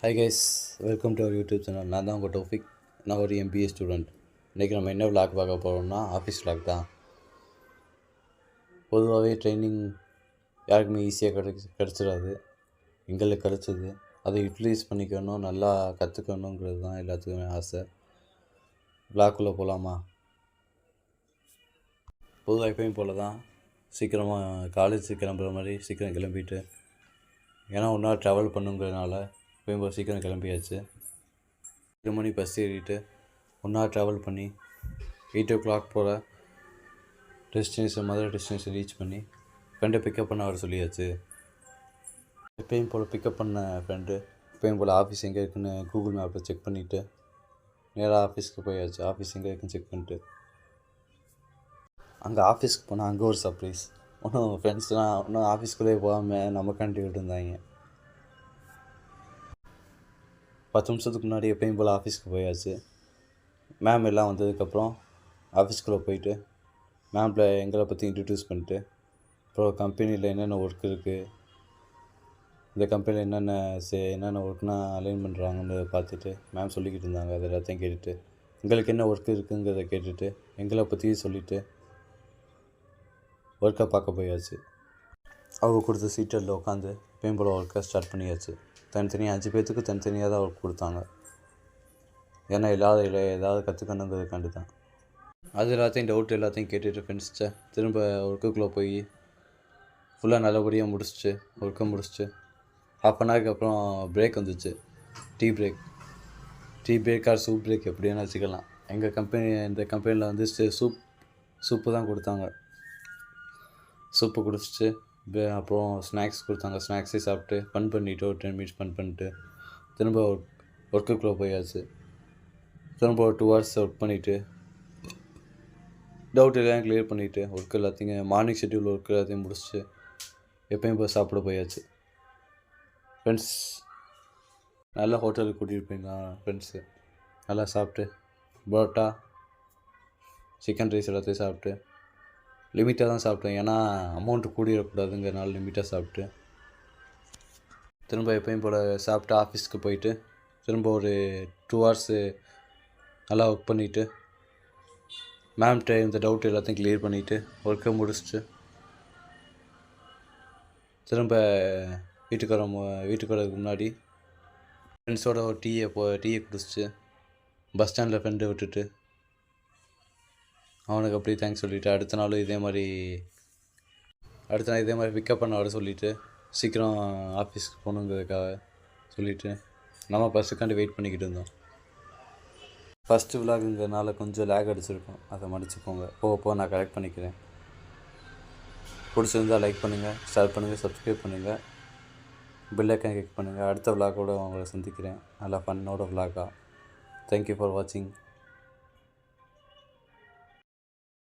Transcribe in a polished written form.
Hi guys, welcome to our YouTube channel. நான் தான் உங்கள் டோஃபிக். நான் ஒரு எம்பிஏ ஸ்டூடெண்ட். இன்றைக்கி நம்ம என்ன விளாக் பார்க்க போகிறோம்னா ஆஃபீஸ் விளாக் தான். பொதுவாகவே ட்ரைனிங் யாருக்குமே ஈஸியாக கிடச்சிடாது. எங்களுக்கு கிடச்சிது. அதை யூட்டிலைஸ் பண்ணிக்கணும், நல்லா கற்றுக்கணுங்கிறது தான் எல்லாத்துக்குமே ஆசை. விளாக்குள்ளே போகலாமா? பொதுவாக எப்பயும் போல் தான் சீக்கிரமாக காலேஜ் கிளம்புற மாதிரி சீக்கிரம் கிளம்பிட்டு, ஏன்னா ஒன்றா ட்ராவல் பண்ணுங்கிறதுனால எப்பயும் போல் சீக்கிரம் கிளம்பியாச்சு. 2 மணி பஸ் ஏறிட்டு ஒன்றா ட்ராவல் பண்ணி 8 o'clock போல் மதுரை டெஸ்டினேஷன் ரீச் பண்ணி ஃப்ரெண்டை பிக்கப் பண்ண வர சொல்லியாச்சு. எப்பயும் போல் பிக்கப் பண்ண ஃப்ரெண்டு எப்பயும் போல் ஆஃபீஸ் எங்கே இருக்குன்னு கூகுள் மேப்பில் செக் பண்ணிவிட்டு நேராக ஆஃபீஸ்க்கு போயாச்சு. ஆஃபீஸ் எங்கே இருக்குன்னு செக் பண்ணிட்டு அங்கே ஆஃபீஸ்க்கு போனால் அங்கே ஒரு சர்ப்ரைஸ். ஒன்றும் ஃப்ரெண்ட்ஸ்லாம் இன்னும் ஆஃபீஸ்க்குள்ளேயே போகாமல் நமக்காண்டி விட்டுருந்தாங்க. 10 நிமிஷத்துக்கு முன்னாடி எப்பயும் போல் ஆஃபீஸ்க்கு போயாச்சு. மேம் எல்லாம் வந்ததுக்கப்புறம் ஆஃபீஸ்க்குள்ளே போயிட்டு மேமில் எங்களை பற்றி இன்ட்ரடியூஸ் பண்ணிட்டு, அப்புறம் கம்பெனியில் என்னென்ன ஒர்க் இருக்குது, இந்த கம்பெனியில் என்னென்ன ஒர்க்னா அலைன் பண்ணுறாங்கன்னு பார்த்துட்டு மேம் சொல்லிக்கிட்டு இருந்தாங்க. அது எல்லாத்தையும் கேட்டுட்டு எங்களுக்கு என்ன ஒர்க் இருக்குங்கிறத கேட்டுட்டு எங்களை பற்றி சொல்லிவிட்டு ஒர்க்கை பார்க்க போயாச்சு. அவங்க கொடுத்த சீட்டரில் உட்காந்து எப்பயும் போல் ஒர்க்கை ஸ்டார்ட் பண்ணியாச்சு. தனித்தனியாக 5 பேர்த்துக்கு தனித்தனியாக தான் ஒர்க் கொடுத்தாங்க. ஏன்னா ஏதாவது கற்றுக்கணுங்கிறதுக்காண்டி தான். அது எல்லாத்தையும் டவுட் எல்லாத்தையும் கேட்டுட்டு ஃப்ரெண்ட்ஸ்கிட்ட திரும்ப ஒர்க்குள்ளே போய் ஃபுல்லாக நல்லபடியாக ஒர்க்கை முடிச்சுட்டு 1/2 அப்புறம் பிரேக் வந்துச்சு. Tea break R soup break எப்படின்னு வச்சுக்கலாம். இந்த கம்பெனியில் வந்து சூப்பு தான் கொடுத்தாங்க. சூப்பு குடிச்சிட்டு அப்புறம் ஸ்நாக்ஸ் கொடுத்தாங்க. ஸ்நாக்ஸே சாப்பிட்டு ஃபன் பண்ணிவிட்டு ஒரு 10 minutes ஃபன் பண்ணிட்டு திரும்ப ஒர்க்குள்ளே போயாச்சு. திரும்ப ஒரு 2 hours ஒர்க் பண்ணிவிட்டு டவுட் எல்லாம் கிளியர் பண்ணிவிட்டு ஒர்க் எல்லாத்தையும் மார்னிங் ஷெட்யூல் ஒர்க் எல்லாத்தையும் முடிச்சுட்டு எப்பயும் போய் சாப்பிட போயாச்சு. ஃப்ரெண்ட்ஸ் நல்லா ஹோட்டலுக்கு கூட்டிகிட்டு போயிருந்தாங்க. ஃப்ரெண்ட்ஸு நல்லா சாப்பிட்டு பரோட்டா சிக்கன் ரைஸ் எல்லாத்தையும் சாப்பிட்டு லிமிட்டாக தான் சாப்பிட்டேன். ஏன்னா அமௌண்ட்டு கூடிடக்கூடாதுங்கிறனால லிமிட்டாக சாப்பிட்டு திரும்ப எப்பயும் போல் சாப்பிட்டு ஆஃபீஸ்க்கு போயிட்டு திரும்ப ஒரு 2 hours நல்லா ஒர்க் பண்ணிவிட்டு மேம்கிட்ட இந்த டவுட் எல்லாத்தையும் கிளியர் பண்ணிவிட்டு ஒர்க்கை முடிச்சுட்டு திரும்ப வீட்டுக்கு வரதுக்கு முன்னாடி ஃப்ரெண்ட்ஸோட ஒரு டீயை குடிச்சிட்டு பஸ் ஸ்டாண்டில் ஃப்ரெண்டை விட்டுட்டு அவனுக்கு அப்படியே தேங்க்ஸ் சொல்லிவிட்டு அடுத்த நாள் இதே மாதிரி பிக்கப் பண்ண வர சொல்லிவிட்டு சீக்கிரம் ஆஃபீஸ்க்கு போகணுங்கிறதுக்காக சொல்லிவிட்டு நம்ம பஸ்ஸுக்காண்டி வெயிட் பண்ணிக்கிட்டு இருந்தோம். ஃபஸ்ட்டு விலாகுங்கிறதுனால கொஞ்சம் லேக் அடிச்சிருக்கோம், அதை மன்னிச்சுக்கோங்க. போக நான் கரெக்ட் பண்ணிக்கிறேன். பிடிச்சிருந்தால் லைக் பண்ணுங்கள், ஷேர் பண்ணுங்கள், சப்ஸ்கிரைப் பண்ணுங்கள், பெல் ஐக்கான் கிளிக் பண்ணுங்கள். அடுத்த விலாகோடு உங்களை சந்திக்கிறேன். நல்லா ஃபன்னோட விலாகா. தேங்க்யூ ஃபார் வாட்சிங்.